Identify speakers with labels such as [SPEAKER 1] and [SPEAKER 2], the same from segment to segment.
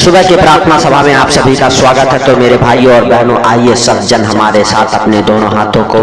[SPEAKER 1] सुबह की प्रार्थना सभा में आप सभी का स्वागत है। तो मेरे भाइयों और बहनों, आइए सब जन हमारे साथ अपने दोनों हाथों को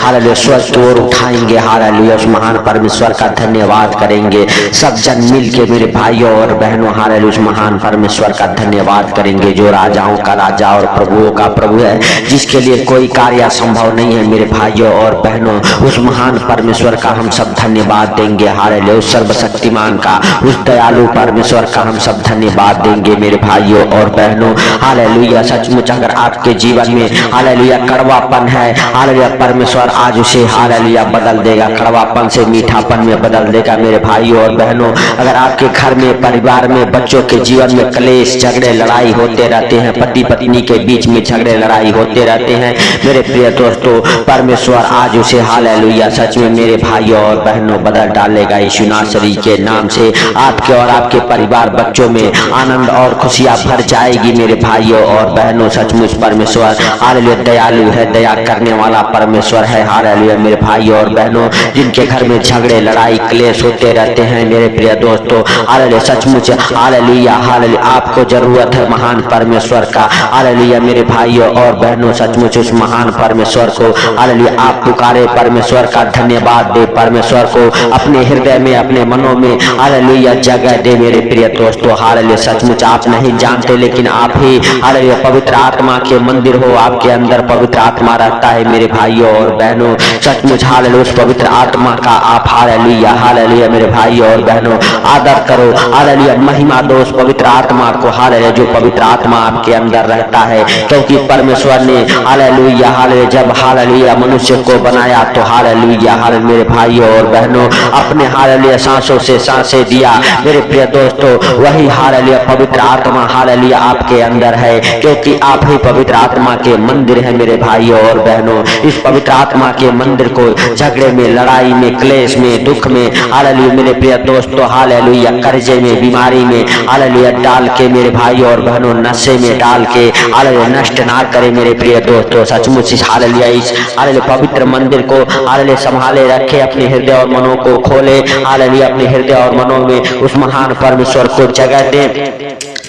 [SPEAKER 1] हालेलुया स्वर्ग की ओर उठाएंगे। हालेलुया उस महान परमेश्वर का धन्यवाद करेंगे। सब जन मिल के मेरे भाइयों और बहनों हालेलुया उस महान परमेश्वर का धन्यवाद करेंगे, जो राजाओं का राजा और प्रभुओं का प्रभु है, जिसके लिए कोई कार्य असंभव नहीं है। मेरे भाइयों और बहनों, उस महान परमेश्वर का हम सब धन्यवाद देंगे। हालेलुया उस सर्वशक्तिमान का, उस दयालु परमेश्वर का हम सब धन्यवाद देंगे। मेरे भाइयों और बहनों, हालेलुया सचमुच अगर आपके जीवन में हालेलुया कड़वापन है, हालेलुया परमेश्वर आज उसे हालेलुया बदल देगा, कड़वापन से मीठापन में बदल देगा। मेरे भाइयों और बहनों, अगर आपके घर में, परिवार में, बच्चों के जीवन में क्लेश, झगड़े, लड़ाई होते रहते हैं, पति पत्नी के बीच में झगड़े लड़ाई होते रहते हैं, मेरे प्रिय दोस्तों, परमेश्वर आज उसे हालेलुया सच में मेरे भाइयों और बहनों बदल डालेगा। यीशु नासरी के नाम से आपके और आपके परिवार, बच्चों में आनंद और खुशियां भर जाएगी। मेरे भाइयों और बहनों, सचमुच परमेश्वर हालेलुया दयालु है, दया करने वाला परमेश्वर है। हालेलुया मेरे भाइयों और बहनों, जिनके घर में झगड़े, लड़ाई, क्लेश होते रहते हैं, मेरे प्रिय दोस्तों, हालेलुया सचमुच हालेलुया हालेलुया आपको जरूरत है महान परमेश्वर का। हालेलुया मेरे भाइयों और बहनों, सचमुच उस महान परमेश्वर को हालेलुया आप पुकारे, परमेश्वर का धन्यवाद दे, परमेश्वर को अपने हृदय में, अपने मनों में हालेलुया जगह दे। मेरे प्रिय दोस्तों, हालेलुया सचमुच आप नहीं जानते, लेकिन आप ही हालेलुया पवित्र आत्मा के मंदिर हो, आपके अंदर पवित्र आत्मा रहता है। मेरे भाइयों और बहनों, सचमुच हालेलुया उस पवित्र आत्मा का आप हालेलुया हालेलुया मेरे भाइयों और बहनों आदर करो, हालेलुया महिमा दो उस पवित्र आत्मा को, हालेलुया जो पवित्र आत्मा आपके अंदर रहता है। क्योंकि परमेश्वर ने हालेलुया हालेलुया जब हालेलुया मनुष्य को बनाया तो हालेलुया हालेलुया मेरे भाइयों और बहनों अपने हालेलुया सांसों से सांसें दिया। मेरे प्रिय दोस्तों, वही हालेलुया पवित्र आत्मा हालेलुया आपके अंदर है, क्योंकि आप ही पवित्र आत्मा के मंदिर हैं। मेरे भाइयों और बहनों, इस पवित्र आत्मा के मंदिर को झगड़े में, लड़ाई में, क्लेश में, दुख में हालेलुया मेरे प्रिय दोस्तों हालेलुया कर्जे में, बीमारी में हालेलुया डाल के, मेरे भाइयों और बहनों नशे में डाल के हालेलुया नष्ट ना करे। मेरे प्रिय दोस्तों, सचमुच इस हालेलुया पवित्र मंदिर को हालेलुया संभाले रखे, अपने हृदय और मनों को खोले, हालेलुया अपने हृदय और मनों में उस महान परमेश्वर को जगह दे।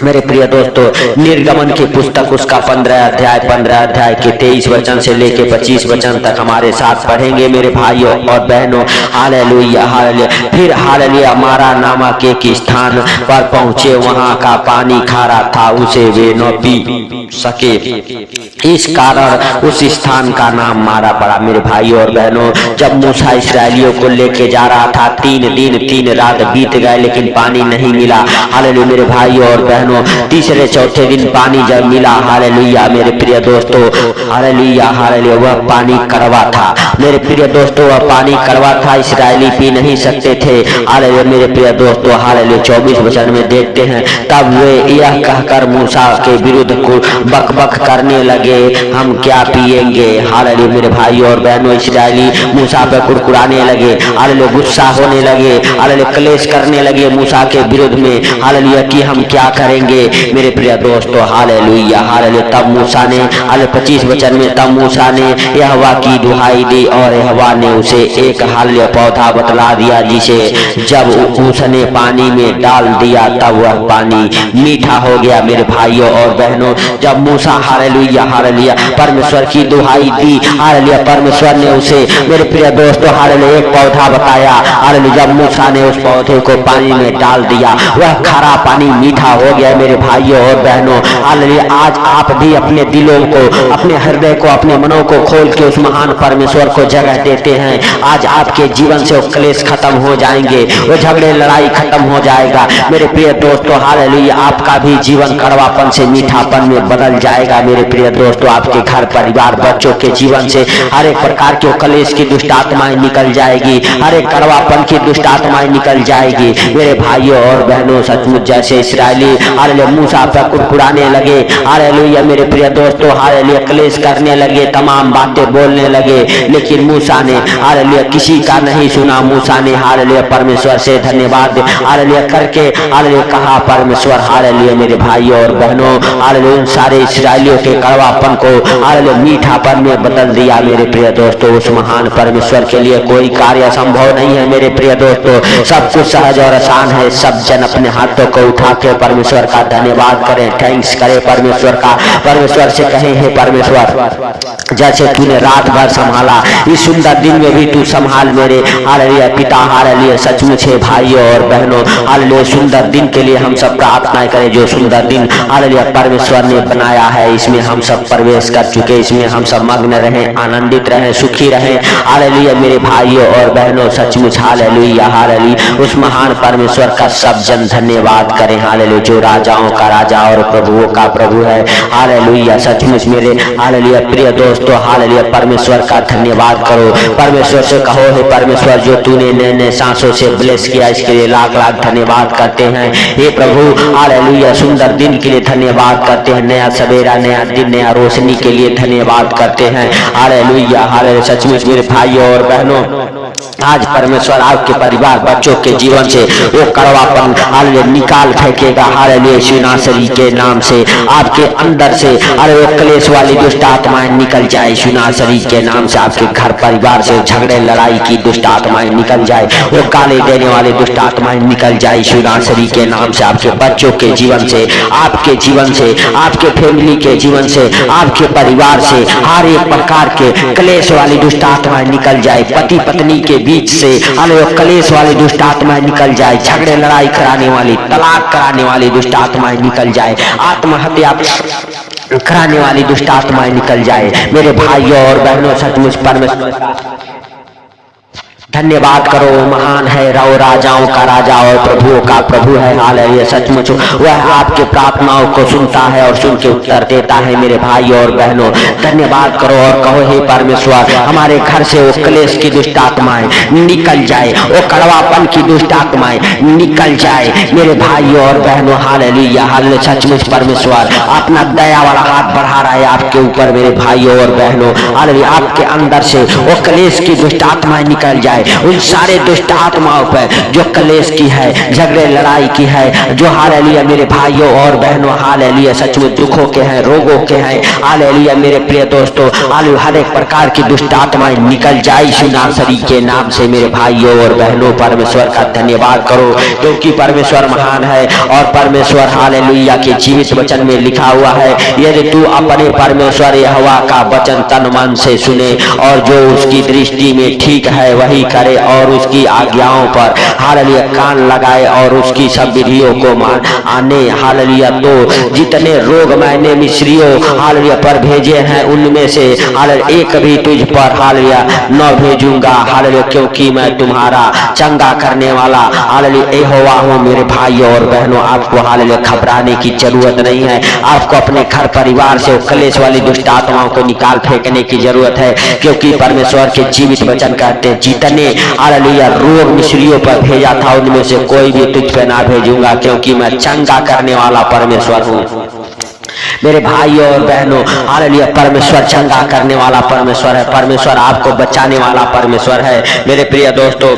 [SPEAKER 1] मेरे प्रिय दोस्तों, निर्गमन की पुस्तक उसका 15 अध्याय के 23 वचन से लेके 25 वचन तक हमारे साथ पढ़ेंगे। मेरे भाइयों और बहनों, हालेलुया हालेलुया फिर हालेलुया मारा नामक एक स्थान पर पहुंचे, वहां का पानी खारा था, उसे वे न पी सके, इस कारण उस स्थान का नाम मारा पड़ा। मेरे भाइयों और बहनों, जब मूसा इस्राएलियों को लेके जा रहा था, 3 दिन 3 रात बीत गए, लेकिन पानी नहीं मिला। हालेलुया मेरे भाइयों और बहनों, तीसरे चौथे दिन पानी जब मिला, हालेलुया मेरे प्रिय दोस्तों, हालेलुया हालेलुया वह पानी कड़वा था। मेरे प्रिय दोस्तों, वह पानी कड़वा था, इस्राएली पी नहीं सकते थे। हालेलुया मेरे प्रिय दोस्तों, हालेलुया 24 वचन में देखते हैं, तब वे यह कहकर मूसा के विरुद्ध बक बक करने लगे, हम क्या पिएंगे। हालेलुया मेरे भाइयों और बहनों, इस्राएली मूसा पर कुड़कुड़ाने लगे, हालेलुया गुस्सा होने लगे, हालेलुया क्लेश करने लगे मूसा के विरुद्ध में, हालेलुया कि हम क्या करेंगे। मेरे प्रिय दोस्तों, हालेलुया हालेलुया तब मूसा ने हालेलुया 25 वचन में, तब मूसा ने यहोवा की दुहाई दी और यहोवा ने उसे एक हालेलुया पौधा बतला दिया, जिसे जब उसने पानी में डाल दिया तब वह पानी मीठा हो गया। मेरे भाइयों और बहनों, जब मूसा हालेलुया हालेलुया परमेश्वर की दुहाई दी, हालेलुया परमेश्वर ने उसे मेरे प्रिय दोस्तों हालेलुया एक पौधा बताया। हालेलुया जब मूसा ने उस पौधे को पानी में डाल दिया, वह खारा पानी मीठा हो गया। मेरे भाइयों और बहनों, हालेलुया आज आप भी अपने दिलों को, अपने हृदय को, अपने मनों को खोल के उस महान परमेश्वर को जगह देते हैं। आज आपके जीवन से वो क्लेश खत्म हो जाएंगे, वो झगड़े लड़ाई खत्म हो जाएगा। मेरे प्रिय दोस्तों, हालेलुया आपका भी जीवन कड़वापन से मीठापन में बदल जाएगा। मेरे प्रिय दोस्तों, आपके घर परिवार बच्चों के जीवन से हर एक प्रकार के क्लेश की दुष्ट आत्माएं निकल जाएगी, हर एक कड़वापन की दुष्ट आत्माएं निकल जाएगी। मेरे भाइयों और बहनों, सचमुच जैसे इस्राएली हालेलुया मूसा पर कुड़कुड़ाने लगे, हालेलुया मेरे प्रिय दोस्तों हालेलुया क्लेश करने लगे, तमाम बातें बोलने लगे, लेकिन मूसा ने हालेलुया किसी का नहीं सुना। मूसा ने हालेलुया परमेश्वर से धन्यवाद हालेलुया करके हालेलुया कहा, परमेश्वर हालेलुया मेरे भाइयों और बहनों हालेलुया सारे इस्राएलियों के कड़वापन को हालेलुया मीठापन में बदल दिया। मेरे प्रिय दोस्तों, उस महान परमेश्वर के लिए कोई कार्य संभव नहीं है। मेरे प्रिय दोस्तों, सब कुछ सहज और आसान है। सब जन अपने हाथों को उठा के परमेश्वर का धन्यवाद करें, थैंक्स करें परमेश्वर का। परमेश्वर से कहें, हे परमेश्वर जैसे तूने रात भर संभाला, इस सुंदर दिन में भी तू संभाल मेरे हालेलुया पिता। हालेलुया सचमुच है भाइयों और बहनों, हालेलुया सुंदर दिन के लिए हम सब प्रार्थना करें। जो सुंदर दिन हालेलुया परमेश्वर ने बनाया है, इसमें हम सब प्रवेश कर चुके, इसमें हम सब मग्न रहें, आनंदित रहें, सुखी रहें। हालेलुया मेरे भाइयों और बहनों, सचमुच हालेलुया हालेलुया उस महान परमेश्वर का सब जन धन्यवाद करें। हालेलुया जो राजाओं का राजा और प्रभुओं का प्रभु है। हालेलुया सचमुच मेरे हालेलुया प्रिय दोस्तों, हालेलुया परमेश्वर का धन्यवाद करो। परमेश्वर से कहो, हे परमेश्वर जो तूने नए नए सांसों से ब्लेस किया, इसके लिए लाख लाख धन्यवाद करते हैं। हे प्रभु हालेलुया सुंदर दिन के लिए धन्यवाद करते हैं, नया सवेरा, नया दिन, नया रोशनी के लिए धन्यवाद करते हैं। हालेलुया हालेलुया सचमुच मेरे भाइयों और बहनों, आज परमेश्वर आपके परिवार बच्चों के जीवन से वो कड़वापन हालेलुया निकाल फेंकेगा। हालेलुया यीशु नासरी के नाम से आपके अंदर से हालेलुया क्लेश वाली दुष्ट आत्माएं निकल जाए। यीशु नासरी के नाम से आपके घर परिवार से झगड़े लड़ाई की दुष्ट आत्माएं निकल जाए, वो गाली देने वाली दुष्ट आत्माएं निकल जाए। यीशु नासरी के नाम से आपके बच्चों के जीवन से, आपके जीवन से, आपके फैमिली के जीवन से, आपके परिवार से हर एक प्रकार के क्लेश वाली दुष्ट आत्माएं निकल जाए। पति पत्नी के बीच से हालेलुया क्लेश वाली दुष्ट आत्माएं निकल जाए, झगड़े लड़ाई कराने वाली, तलाक कराने वाली दुष्ट आत्माएं निकल जाए, आत्महत्या कराने वाली दुष्ट आत्माएं निकल जाए। मेरे भाइयों और बहनों सचमुच परमेश्वर धन्यवाद करो। महान है रो राजाओं का राजा और प्रभुओं का प्रभु है। हालेलुया सचमुच वह आपके प्रार्थनाओं को सुनता है और सुन के उत्तर देता है। मेरे भाइयों और बहनों धन्यवाद करो और कहो, हे परमेश्वर हमारे घर से वो क्लेश की दुष्ट आत्माएं निकल जाए, वो कड़वापन की दुष्ट आत्माएं निकल जाए। मेरे भाइयों और बहनों हालेलुया हालेलुया सचमुच परमेश्वर अपना दया वाला हाथ बढ़ा रहा है आपके ऊपर। मेरे भाइयों और बहनों हालेलुया आपके अंदर से वो क्लेश की दुष्ट आत्माएं निकल जाए, उन सारे दुष्ट आत्माओं पर जो क्लेश की है, झगड़े लड़ाई की है, जो हालेलुया मेरे भाइयों और बहनों हालेलुया सचमुच दुखों के हैं, रोगों के हैं। हालेलुया मेरे प्रिय दोस्तों हालेलुया हर एक प्रकार की दुष्ट आत्माएं निकल जाए यीशु नासरी के नाम से। मेरे भाइयों और बहनों परमेश्वर का धन्यवाद करो, क्योंकि परमेश्वर महान है और परमेश्वर हालेलुया के जीवित वचन में लिखा हुआ है, यदि तू अपने परमेश्वर यहोवा का वचन तन मन से सुने और जो उसकी दृष्टि में ठीक है वही करे और उसकी आज्ञाओं पर हालेलुया कान लगाए और उसकी सब विधियों को आने। हालेलुया तो जितने रोग मैंने मिस्रियों हालेलुया पर भेजे हैं उनमें से हालेलुया एक भी तुझ पर हालेलुया न भेजूंगा। हालेलुया क्योंकि मैं तुम्हारा चंगा करने वाला हालेलुया यहोवा हूँ। मेरे भाइयों और बहनों आपको हालेलुया घबराने की जरूरत नहीं है। आपको अपने घर परिवार से क्लेश वाली दुष्ट आत्माओं को निकाल फेंकने की जरूरत है, क्योंकि परमेश्वर के जीवित वचन कहते हैं जितने हालेलुया रोग मिस्रियों पर भेजा था उनमें से कोई भी तुझ पे ना भेजूंगा, क्योंकि मैं चंगा करने वाला परमेश्वर हूँ। मेरे भाइयों और बहनों हालेलुया परमेश्वर चंगा करने वाला परमेश्वर है। परमेश्वर आपको बचाने वाला परमेश्वर है। मेरे प्रिय दोस्तों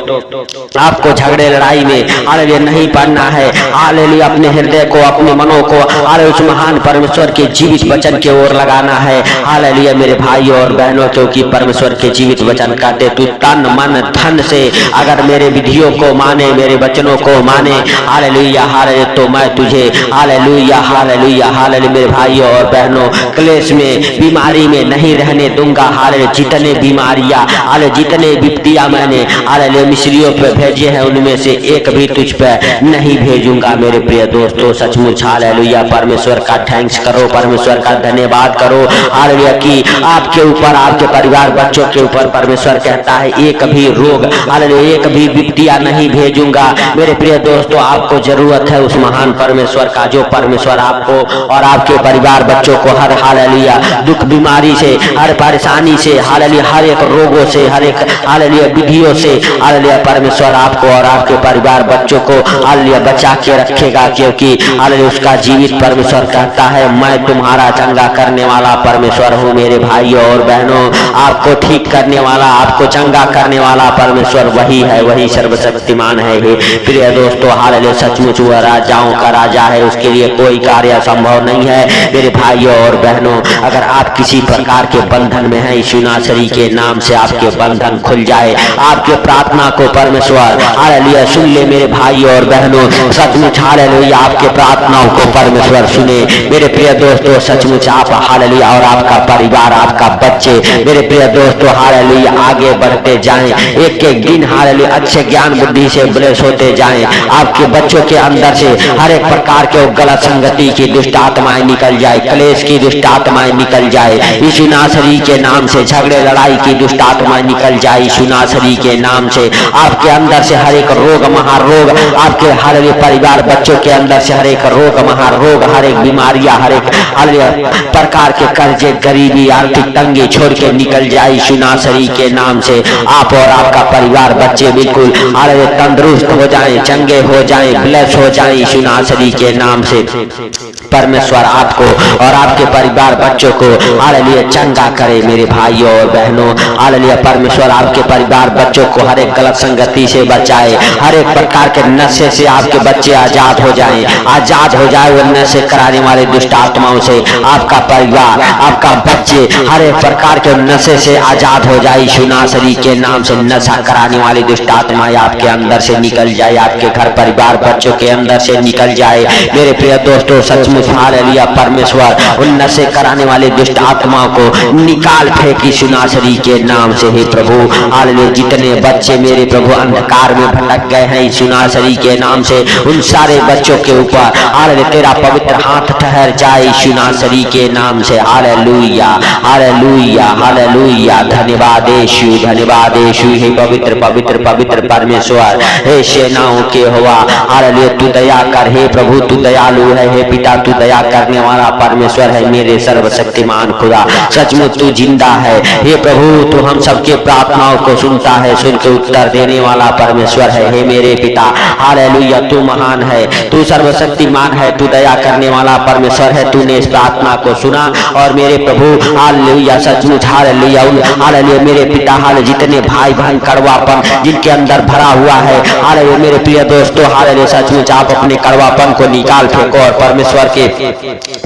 [SPEAKER 1] आपको झगड़े लड़ाई में हालेलुया नहीं पड़ना है। हालेलुया अपने हृदय को, अपने मनों को हालेलुया उस महान परमेश्वर के जीवित वचन की ओर लगाना है। हालेलुया मेरे भाइयों और बहनों, क्योंकि परमेश्वर के जीवित वचन कहते तू तन मन धन से अगर मेरे विधियों को माने, मेरे वचनों को माने हालेलुया हालेलुया तो मैं तुझे हालेलुया हालेलुया हालेलुया मेरे भाइयों और बहनों क्लेश में, बीमारी में नहीं रहने दूंगा। हालेलुया जितने बीमारियां हालेलुया जितने विपत्तियां मैंने हालेलुया मिस्रियों पे भेजे हैं उनमें से एक भी तुझ पे नहीं भेजूंगा। मेरे प्रिय दोस्तों सचमुच हालेलुया परमेश्वर का थैंक्स करो, परमेश्वर का धन्यवाद करो हालेलुया कि आपके ऊपर, आपके परिवार बच्चों के ऊपर परमेश्वर कहता है एक भी रोग हालेलुया एक भी विपत्तियां नहीं भेजूंगा। मेरे प्रिय दोस्तों आपको जरूरत है उस महान परमेश्वर का, जो परमेश्वर आपको और आपके परिवार बच्चों को हर हालेलुया दुख बीमारी से, हर परेशानी से हालेलुया हर एक रोगों से, हर एक हालेलुया विधियों से हालेलुया परमेश्वर आपको और आपके परिवार बच्चों को हालेलुया बचा के रखेगा, क्योंकि हालेलुया उसका जीवित परमेश्वर कहता है मैं तुम्हारा चंगा करने वाला परमेश्वर हूँ। मेरे भाइयों और बहनों आपको ठीक करने वाला, आपको चंगा करने वाला परमेश्वर वही है, वही सर्वशक्तिमान है। प्रिय दोस्तों हालेलुया सचमुच वह राजाओं का राजा है, उसके लिए कोई कार्य संभव नहीं है। मेरे भाइयों और बहनों, अगर आप किसी प्रकार के बंधन में हैं, यीशु नासरी के नाम से आपके बंधन खुल जाए। आपके प्रार्थना को परमेश्वर हालेलुया सुन ले मेरे भाइयों और बहनों, सचमुच हालेलुया आपके प्रार्थनाओं को परमेश्वर सुने। मेरे प्रिय दोस्तों, सचमुच आप हालेलुया और आपका परिवार, आपका बच्चे, मेरे प्रिय दोस्तों हालेलुया आगे बढ़ते जाएं, एक एक दिन हालेलुया अच्छे ज्ञान बुद्धि से ब्लेस होते जाएं। आपके बच्चों के अंदर से हर एक प्रकार के गलत संगति की दुष्ट आत्माएं निकल जाए, क्लेश की दुष्ट आत्माएं निकल जाए यीशु नासरी के नाम से। झगड़े लड़ाई की दुष्ट आत्माएं निकल जाए यीशु नासरी के नाम से। आपके अंदर से हर एक रोग महारोग, आपके हर एक परिवार बच्चों के अंदर से हर एक रोग महारोग, हर एक बीमारियां, हर एक प्रकार के कर्जे, गरीबी, आर्थिक तंगी छोड़ के निकल जाए यीशु नासरी के नाम से। आप और आपका परिवार बच्चे बिल्कुल तंदुरुस्त हो जाएं, चंगे हो जाएं, ब्लेस हो जाएं यीशु नासरी के नाम से। परमेश्वर आपको और आपके परिवार बच्चों को हालेलुया चंगा करे मेरे भाइयों और बहनों। हालेलुया परमेश्वर आपके परिवार बच्चों को हर एक गलत संगति से बचाए, हर एक प्रकार के नशे से आपके बच्चे आजाद हो जाएं, आजाद हो जाए वो नशे कराने वाले दुष्ट आत्माओं से। आपका परिवार, आपका बच्चे हर एक प्रकार के नशे से आजाद हो जाए यीशु नासरी के नाम से। नशा कराने वाली दुष्ट आत्माएं आपके अंदर से निकल जाए, आपके घर परिवार बच्चों के अंदर से निकल जाए। मेरे प्रिय दोस्तों, सचमुच हालेलुया परमेश्वर उन नशे कराने वाले दुष्ट आत्माओं को निकाल फेंक यीशु नासरी के नाम से। हे प्रभु हालेलुया, जितने बच्चे मेरे प्रभु अंधकार में भटक गए हैं यीशु नासरी के नाम से, उन सारे बच्चों के ऊपर हालेलुया तेरा पवित्र हाथ ठहर जाए यीशु नासरी के नाम से। हालेलुया हालेलुया हालेलुया, धन्यवाद यीशु, धन्यवाद यीशु। हे पवित्र पवित्र पवित्र परमेश्वर, हे सेनाओं के यहोवा हालेलुया तू दया कर। हे प्रभु तू दयालु है, हे पिता तू दया करने वाला परमेश्वर है मेरे सर्वशक्तिमान खुदा। सचमुच तू जिंदा है हे प्रभु, तू हम सबके प्रार्थनाओं को सुनता है, सुन के उत्तर देने वाला परमेश्वर है। हे मेरे पिता हालेलुया तू महान है, तू सर्वशक्तिमान है, तू दया करने वाला परमेश्वर है। तूने इस प्रार्थना को सुना और मेरे प्रभु हालेलुया सचमुच हालेलुया हालेलुया मेरे पिता हाल जितने भाई बहन कड़वापन जिनके अंदर भरा हुआ है हालेलुया मेरे प्रिय दोस्तों हालेलुया सचमुच आप अपने कड़वापन को निकाल फेंको और परमेश्वर के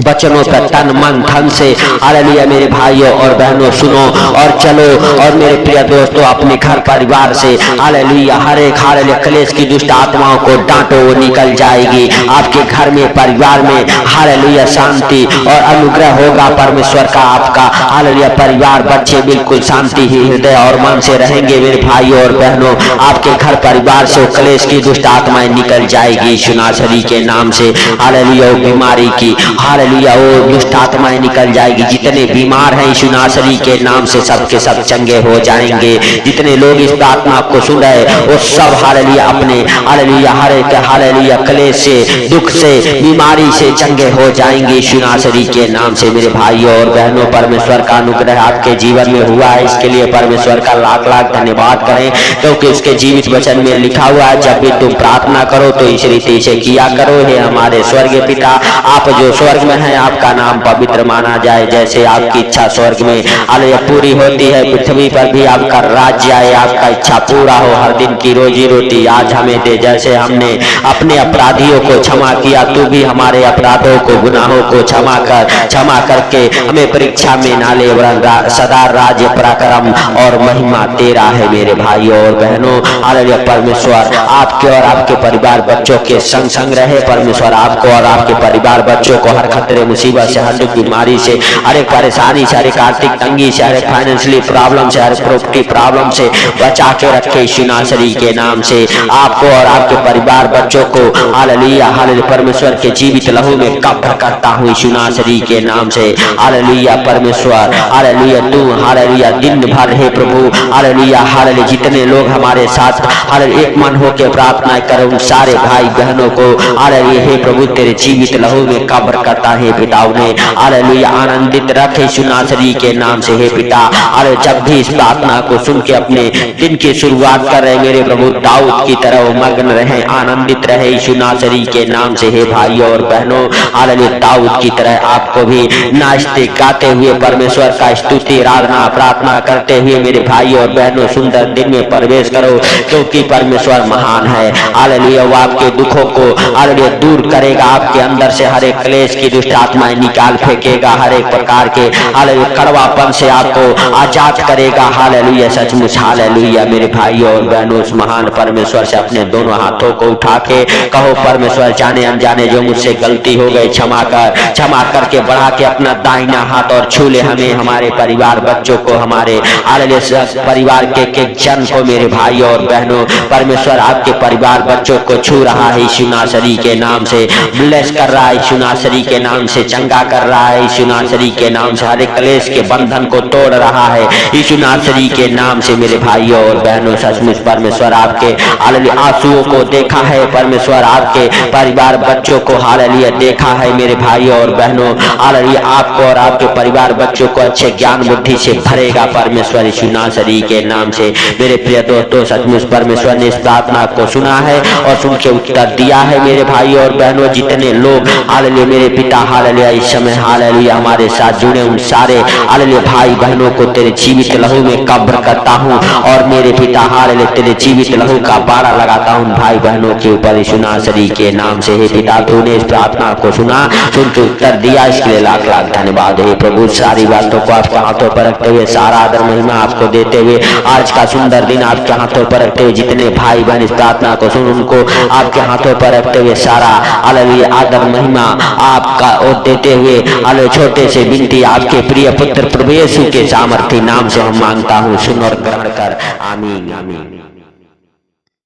[SPEAKER 1] वचनों पर तन मन धन से हालेलुया मेरे भाइयों और बहनों सुनो और चलो। और मेरे प्रिय दोस्तों अपने घर परिवार से हालेलुया हर एक हालेलुया क्लेश की दुष्ट आत्माओं को डांटो, वो निकल जाएगी। आपके घर में परिवार में हालेलुया शांति और अनुग्रह होगा परमेश्वर का। आपका हालेलुया परिवार बच्चे बिल्कुल शांति ही हृदय और मन से रहेंगे मेरे भाइयों और बहनों। आपके घर परिवार से क्लेश की दुष्ट आत्माएं निकल जाएगी यीशु नासरी के नाम से। हालेलुया वो बीमारी की हालेलुया वो दुष्ट आत्माएं निकल जाएगी। जितने बीमार हैं यीशु नासरी के नाम से सबके सब चंगे हो जाएंगे। जितने लोग इस प्रार्थना को सुन रहे वो सब हालेलुया अपने हालेलुया हर एक हालेलुया क्लेश से दुख से बीमारी से चंगे हो जाएंगे यीशु नासरी के नाम से। मेरे भाइयों और बहनों परमेश्वर का अनुग्रह आपके जीवन में हुआ है, इसके लिए परमेश्वर का लाख लाख धन्यवाद करें, क्योंकि उसके जीवित वचन में लिखा हुआ है जब भी तुम प्रार्थना करो तो इस रीति से किया करो। हे हमारे स्वर्गीय पिता, आप जो स्वर्ग में हैं आपका नाम पवित्र माना जाए। जैसे आपकी इच्छा स्वर्ग में हालेलुया पूरी होती है पृथ्वी पर भी आपका राज्य आए, आपका इच्छा पूरा हो। हर दिन की रोजी रोटी आज हमें दे, जैसे हमने अपने अपराधियों को क्षमा किया तू भी हमारे अपराधों को गुनाहों को क्षमा करके हमें परीक्षा में ना ले, वरन सदा राज्य पराक्रम और महिमा तेरा है। मेरे भाइयों और बहनों हालेलुया परमेश्वर आपके और आपके परिवार बच्चों के संग संग रहे। परमेश्वर आपको और आपके परिवार बच्चों को हर खतरे मुसीबत से, हर बीमारी से, हर एक परेशानी से, हर एक आर्थिक तंगी से, हर एक फाइनेंशियली प्रॉब्लम से, हर प्रॉपर्टी प्रॉब्लम से बचा के रखे यीशु नासरी के नाम से। आपको और आपके परिवार बच्चों को हालेलुया हालेलुया परमेश्वर के जीवित लहू में कब्र करता हूँ यीशु नासरी के नाम से। हालेलुया परमेश्वर हालेलुया तू हालेलुया दिन भर हे प्रभु हालेलुया हालेलुया जितने लोग हमारे साथ हालेलुया एक मन होकर प्रार्थना करो उन सारे भाई बहनों को हालेलुया हे प्रभु तेरे जीवित लहू में कब्र करता है पिता, उन्हें हालेलुया आनंदित रखे यीशु नासरी के नाम से। हे पिता हालेलुया जब भी इस प्रार्थना को सुन के अपने दिन की शुरुआत कर रहे मेरे प्रभु दाऊद की तरह मग्न रहे, आनंदित रहे यीशु नासरी के नाम से। हे भाइयों और बहनों हालेलुया दाऊद की तरह आपको भी नाचते गाते हुए परमेश्वर का स्तुति आराधना प्रार्थना करते हुए मेरे भाइयों और बहनों सुंदर दिन में प्रवेश करो, क्योंकि परमेश्वर महान है। हालेलुया वो आपके दुखों को हालेलुया दूर करेगा, आपके अंदर से हर एक क्लेश की दुष्ट अनिष्ट आत्माएं निकाल फेंकेगा, हर एक प्रकार के हालेलुया कड़वापन से आपको आजाद करेगा। हालेलुया सचमुच हालेलुया। मेरे भाइयों और बहनों, उस महान परमेश्वर से अपने दोनों हाथों को उठा के कहो, परमेश्वर जाने अनजाने जो मुझसे गलती हो गई क्षमा करके बढ़ा के अपना दाहिना हाथ और छू ले हमें, हमारे परिवार बच्चों को, हमारे हालेलुया परिवार के जन को। मेरे भाइयों और बहनों, परमेश्वर आपके परिवार बच्चों को छू रहा है यीशु नासरी के नाम से, ब्लेस कर रहा है यीशु नासरी के नाम से, चंगा कर रहा है यीशु नासरी के नाम से, हर एक क्लेश के बंधन को तोड़ रहा है यीशु नासरी के नाम से। मेरे भाइयों और बहनों, सचमुच परमेश्वर आपके हालेलुया आंसुओं को देखा है, परमेश्वर आपके परिवार बच्चों को हालेलुया देखा है। मेरे भाइयों और बहनों, हालेलुया आपको और आपके परिवार बच्चों को अच्छे ज्ञान बुद्धि से भरेगा परमेश्वर यीशु नासरी के नाम से। मेरे प्रिय दोस्तों, सचमुच परमेश्वर ने इस प्रार्थना को सुना है और सुन के उत्तर दिया है। मेरे भाइयों और बहनों, जितने लोग हालेलुया मेरे पिता हालेलुया इस समय हालेलुया हमारे साथ जुड़े, उन सारे हालेलुया भाई बहनों को तेरे जीवित लहू में कब्र करता हूँ और मेरे पिता हालेलुया तेरे जीवित लहू का बाड़ा लगाता हूँ भाई बहनों के ऊपर यीशु नासरी के नाम से। हे पिता, तूने इस प्रार्थना को सुना, सुन के उत्तर दिया, इसके लिए लाख लाख धन्यवाद। हे प्रभु, सारी बातों को आपके हाथों पर रखते हुए, सारा आदर महिमा आपको देते हुए, आज का सुंदर दिन आपके हाथों पर रखते हुए, जितने भाई बहन इस प्रार्थना को सुन उनको आपके हाथों पर रखते हुए, सारा हालेलुया आदर महिमा आपका और देते हुए हालेलुया छोटे से विनती आपके प्रिय पुत्र प्रभु यीशु के सामर्थी नाम से हम मांगता हूँ, सुन और ग्रहण कर। आमीन आमीन।